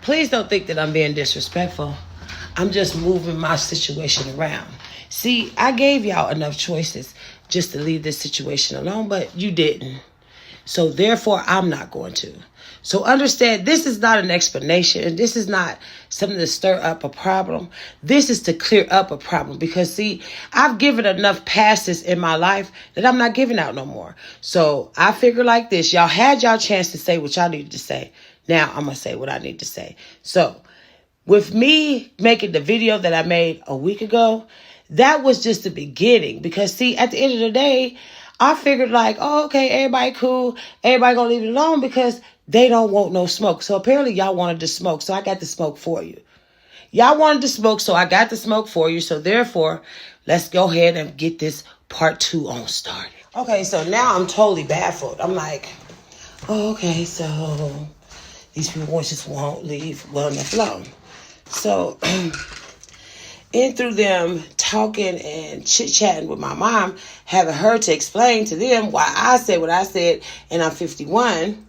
Please don't think that I'm being disrespectful. I'm just moving my situation around. See, I gave y'all enough choices just to leave this situation alone, but you didn't. So therefore, I'm not going to. So understand, this is not an explanation, and this is not something to stir up a problem. This is to clear up a problem, because see, I've given enough passes in my life that I'm not giving out no more. So I figure like this: y'all had y'all chance to say what y'all needed to say. Now I'm gonna say what I need to say. So with me making the video that I made a week ago, that was just the beginning, because see, at the end of the day, I figured like, oh, okay, everybody cool. Everybody gonna leave it alone because they don't want no smoke. So apparently y'all wanted to smoke. So I got the smoke for you. Y'all wanted to smoke. So I got the smoke for you. So therefore, let's go ahead and get this part 2 on started. Okay, so now I'm totally baffled. I'm like, oh, okay, so these people just won't leave well enough alone. So in through them talking and chit-chatting with my mom, having her to explain to them why I said what I said, and I'm 51,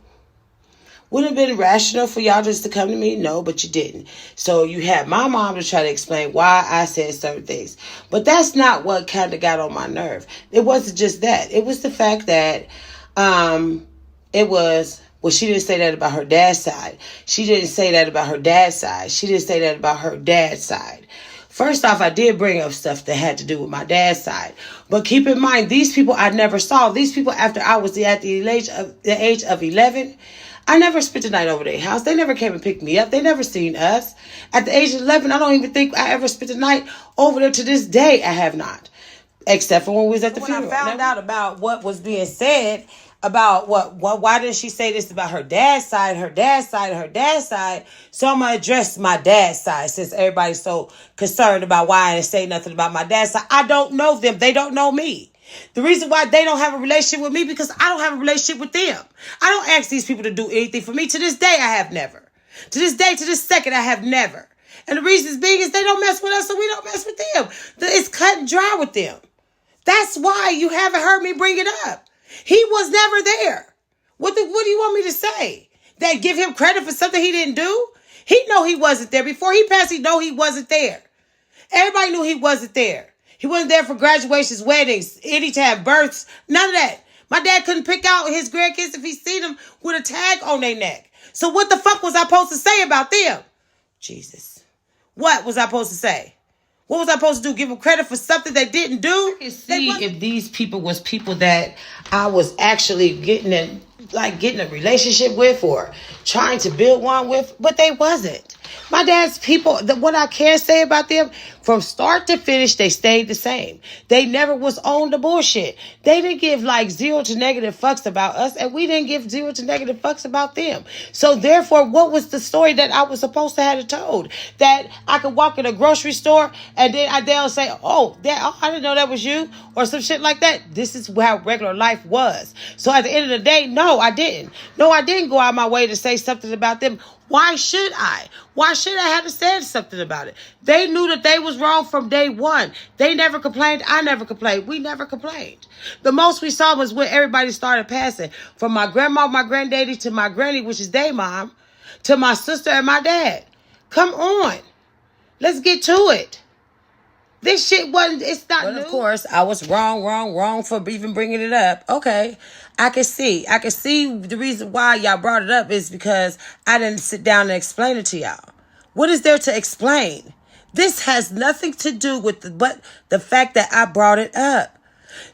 wouldn't have been rational for y'all just to come to me? No, but you didn't. So you had my mom to try to explain why I said certain things. But that's not what kind of got on my nerve. It wasn't just that. It was the fact that it was... Well, she didn't say that about her dad's side. She didn't say that about her dad's side. She didn't say that about her dad's side. First off, I did bring up stuff that had to do with my dad's side. But keep in mind, these people I never saw. These people, after I was at the age of 11, I never spent the night over their house. They never came and picked me up. They never seen us. At the age of 11, I don't even think I ever spent the night over there. To this day, I have not. Except for when we was at the funeral. When I found out about what was being said, about why did she say this about her dad's side, her dad's side, her dad's side? So I'm going to address my dad's side, since everybody's so concerned about why I didn't say nothing about my dad's side. I don't know them. They don't know me. The reason why they don't have a relationship with me, because I don't have a relationship with them. I don't ask these people to do anything for me. To this day, I have never. To this day, to this second, I have never. And the reason being is they don't mess with us, so we don't mess with them. It's cut and dry with them. That's why you haven't heard me bring it up. He was never there. What do you want me to say? That give him credit for something he didn't do? He know he wasn't there. Before he passed, he know he wasn't there. Everybody knew he wasn't there. He wasn't there for graduations, weddings, anytime, births, none of that. My dad couldn't pick out his grandkids if he seen them with a tag on their neck. So what the fuck was I supposed to say about them? Jesus. What was I supposed to say? What was I supposed to do? Give them credit for something they didn't do? I can see if these people was people that I was actually getting a relationship with or trying to build one with, but they wasn't. My dad's people, what I can say about them, from start to finish, they stayed the same. They never was on the bullshit. They didn't give like 0 to negative fucks about us, and we didn't give 0 to negative fucks about them. So therefore, what was the story that I was supposed to have told? That I could walk in a grocery store and then they'll say, oh, I didn't know that was you, or some shit like that. This is how regular life was. So at the end of the day, no, I didn't. No, I didn't go out my way to say something about them. Why should I? Why should I have to say something about it? They knew that they was wrong from day one. They never complained. I never complained. We never complained. The most we saw was when everybody started passing. From my grandma, my granddaddy, to my granny, which is their mom, to my sister and my dad. Come on. Let's get to it. This shit it's not new. Of course, I was wrong for even bringing it up. Okay, I can see the reason why y'all brought it up is because I didn't sit down and explain it to y'all. What is there to explain? This has nothing to do with but the fact that I brought it up.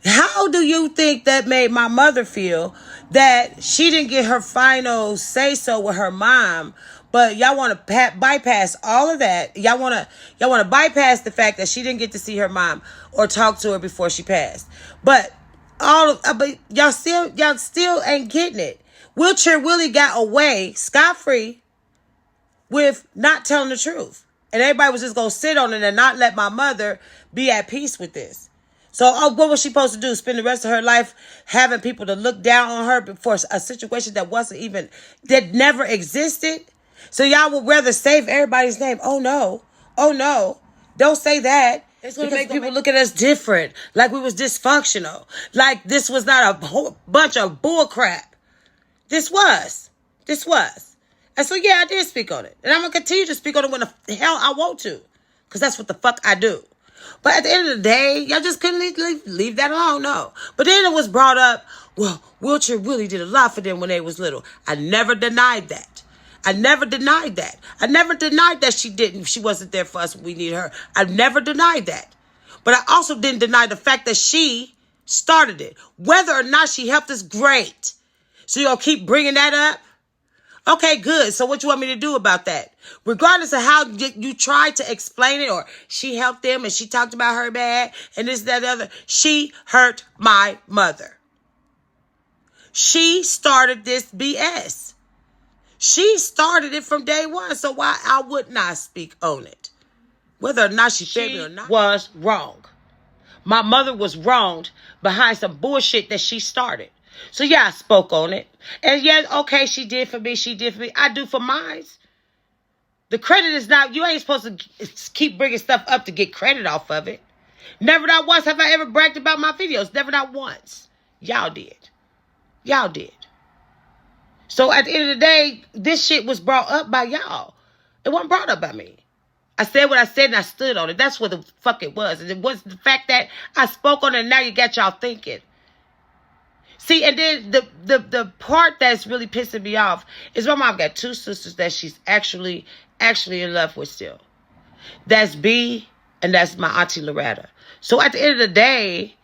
How do you think that made my mother feel that she didn't get her final say-so with her mom? But y'all want to bypass all of that. Y'all want to bypass the fact that she didn't get to see her mom or talk to her before she passed. But y'all still ain't getting it. Wheelchair Willie got away scot-free with not telling the truth, and everybody was just gonna sit on it and not let my mother be at peace with this. So what was she supposed to do? Spend the rest of her life having people to look down on her for a situation that never existed? So y'all would rather save everybody's name. Oh no. Don't say that. It's going to make people look at us different. Like we was dysfunctional. Like this was not a whole bunch of bull crap. This was. And so, yeah, I did speak on it. And I'm going to continue to speak on it when the hell I want to. Because that's what the fuck I do. But at the end of the day, y'all just couldn't leave that alone, no. But then it was brought up, well, Wheelchair Willie did a lot for them when they was little. I never denied that. I never denied that. I never denied that she wasn't there for us when we needed her. I never denied that. But I also didn't deny the fact that she started it. Whether or not she helped us, great. So you'll keep bringing that up? Okay, good. So what you want me to do about that? Regardless of how you tried to explain it, or she helped them and she talked about her bad and this, that, the other, she hurt my mother. She started this BS. She started it from day one, so why I would not speak on it? Whether or not she fed me or not. Was wrong. My mother was wronged behind some bullshit that she started. So yeah, I spoke on it. And yeah, okay, she did for me, I do for mine. The credit is not, you ain't supposed to keep bringing stuff up to get credit off of it. Never not once have I ever bragged about my videos. Never not once. Y'all did. Y'all did. So at the end of the day, this shit was brought up by y'all. It wasn't brought up by me. I said what I said and I stood on it. That's what the fuck it was. And it was the fact that I spoke on it and now you got y'all thinking. See, and then the part that's really pissing me off is my mom got two sisters that she's actually in love with still. That's B and that's my auntie Loretta. So at the end of the day,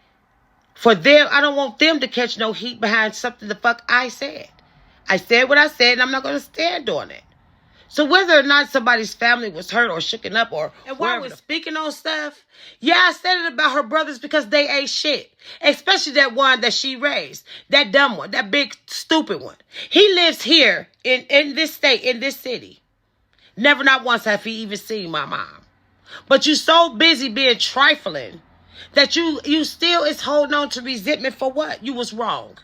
for them, I don't want them to catch no heat behind something the fuck I said. I said what I said and I'm not going to stand on it. So whether or not somebody's family was hurt or shooken up or... And while we're speaking on stuff, yeah, I said it about her brothers because they ain't shit. Especially that one that she raised. That dumb one. That big stupid one. He lives here in this state, in this city. Never not once have he even seen my mom. But you so busy being trifling that you still is holding on to resentment for what? You was wrong.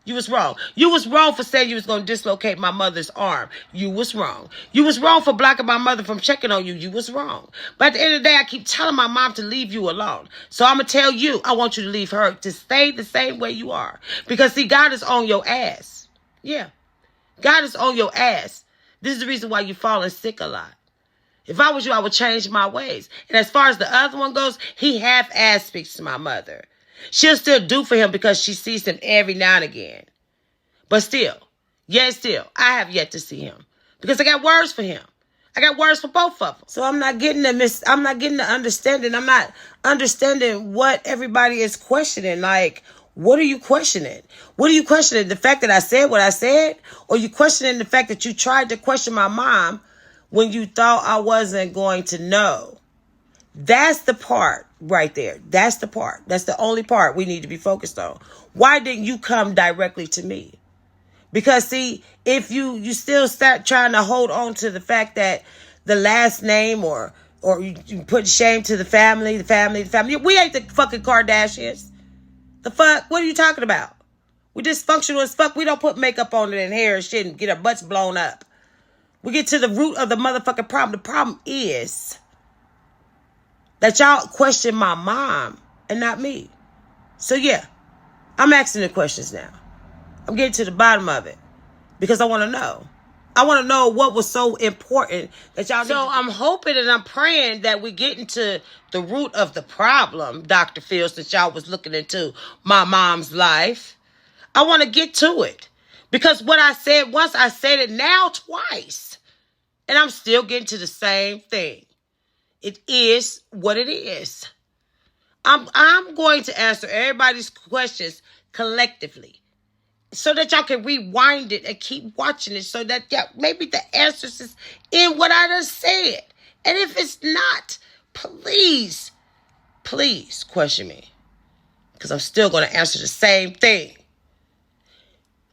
You was wrong. You was wrong for saying you was going to dislocate my mother's arm. You was wrong. You was wrong for blocking my mother from checking on you. You was wrong. But at the end of the day, I keep telling my mom to leave you alone. So I'm going to tell you, I want you to leave her to stay the same way you are. Because see, God is on your ass. Yeah. God is on your ass. This is the reason why you're falling sick a lot. If I was you, I would change my ways. And as far as the other one goes, he half-ass speaks to my mother. She'll still do for him because she sees him every now and again. But still, I have yet to see him. Because I got words for him. I got words for both of them. So I'm not getting the understanding. I'm not understanding what everybody is questioning. Like, what are you questioning? What are you questioning? The fact that I said what I said? Or you questioning the fact that you tried to question my mom when you thought I wasn't going to know? That's the part right there. That's the part. That's the only part we need to be focused on. Why didn't you come directly to me? Because see, if you still start trying to hold on to the fact that the last name or you put shame to the family. We ain't the fucking Kardashians. The fuck? What are you talking about? We dysfunctional as fuck. We don't put makeup on it and hair and shit and get our butts blown up. We get to the root of the motherfucking problem. The problem is that y'all question my mom and not me. So yeah, I'm asking the questions now. I'm getting to the bottom of it because I want to know. I want to know what was so important that y'all... So I'm hoping and I'm praying that we get into the root of the problem, Dr. Fields, that y'all was looking into my mom's life. I want to get to it because what I said once, I said it now twice. And I'm still getting to the same thing. It is what it is. I'm going to answer everybody's questions collectively so that y'all can rewind it and keep watching it so that maybe the answers is in what I just said. And if it's not, please question me because I'm still going to answer the same thing.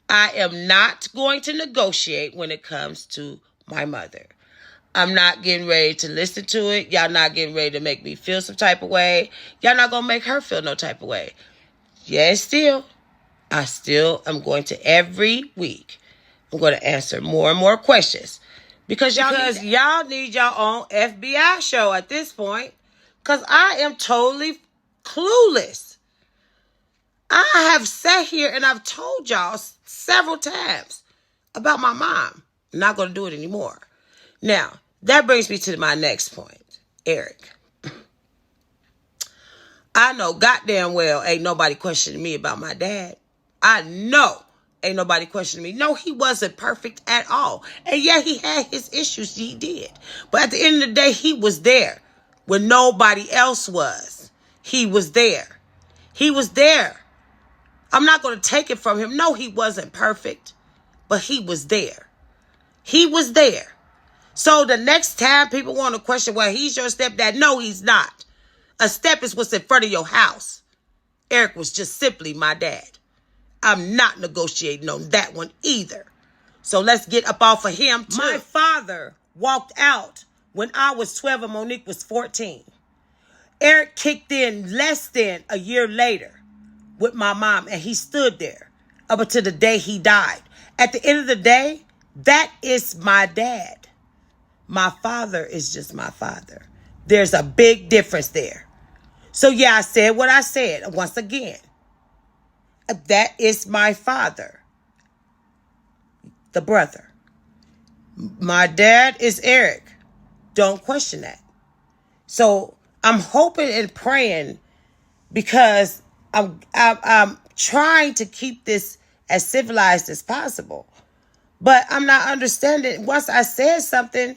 I am not going to negotiate when it comes to my mother. I'm not getting ready to listen to it. Y'all not getting ready to make me feel some type of way. Y'all not going to make her feel no type of way. Yes, I still am going to every week. I'm going to answer more and more questions. Because y'all need your own FBI show at this point. Because I am totally clueless. I have sat here and I've told y'all several times about my mom. I'm not going to do it anymore. Now, that brings me to my next point. Eric. I know goddamn well ain't nobody questioning me about my dad. I know ain't nobody questioning me. No, he wasn't perfect at all. And yeah, he had his issues. He did. But at the end of the day, he was there when nobody else was. He was there. He was there. I'm not going to take it from him. No, he wasn't perfect. But he was there. He was there. So the next time people want to question, well, he's your stepdad. No, he's not. A step is what's in front of your house. Eric was just simply my dad. I'm not negotiating on that one either. So let's get up off of him too. My father walked out when I was 12 and Monique was 14. Eric kicked in less than a year later with my mom, and he stood there up until the day he died. At the end of the day, that is my dad. My father is just my father. There's a big difference there. So yeah, I said what I said once again. That is my father, the brother. My dad is Eric. Don't question that. So I'm hoping and praying, because I'm trying to keep this as civilized as possible. But I'm not understanding. Once I said something,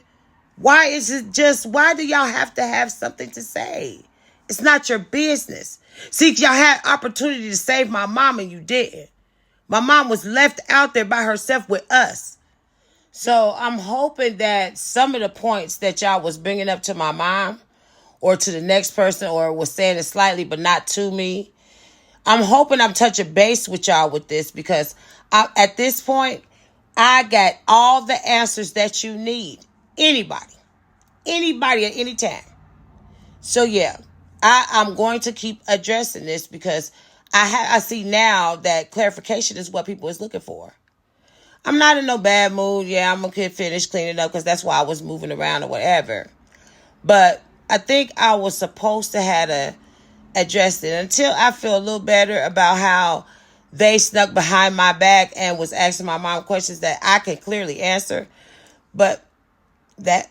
why do y'all have to have something to say? It's not your business. See, y'all had opportunity to save my mom and you didn't. My mom was left out there by herself with us. So I'm hoping that some of the points that y'all was bringing up to my mom or to the next person, or was saying it slightly but not to me, I'm hoping I'm touching base with y'all with this, because at this point, I got all the answers that you need. Anybody at any time. So yeah, I'm going to keep addressing this, because I see now that clarification is what people is looking for. I'm not in no bad mood. Yeah, I'm going to finish cleaning up, because that's why I was moving around or whatever. But I think I was supposed to have addressed it until I feel a little better about how they snuck behind my back and was asking my mom questions that I can clearly answer. But that,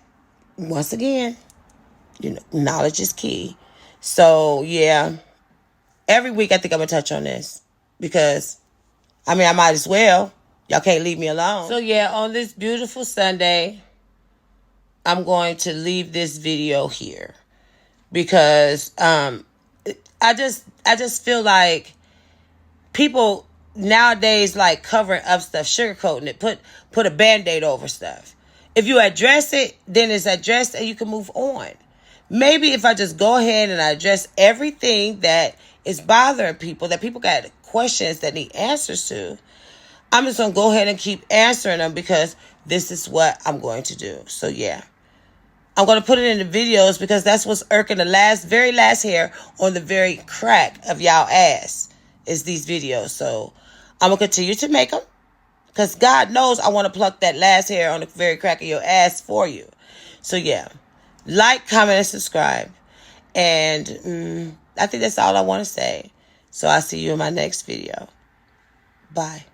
once again, knowledge is key. So, yeah, every week I think I'm going to touch on this, because, I might as well. Y'all can't leave me alone. So, yeah, on this beautiful Sunday, I'm going to leave this video here, because I just feel like people nowadays like covering up stuff, sugarcoating it, put a Band-Aid over stuff. If you address it, then it's addressed and you can move on. Maybe if I just go ahead and I address everything that is bothering people, that people got questions that need answers to, I'm just going to go ahead and keep answering them, because this is what I'm going to do. So, yeah. I'm going to put it in the videos, because that's what's irking the very last hair on the very crack of y'all ass is these videos. So, I'm going to continue to make them, because God knows I want to pluck that last hair on the very crack of your ass for you. So, yeah. Like, comment, and subscribe. And I think that's all I want to say. So, I'll see you in my next video. Bye.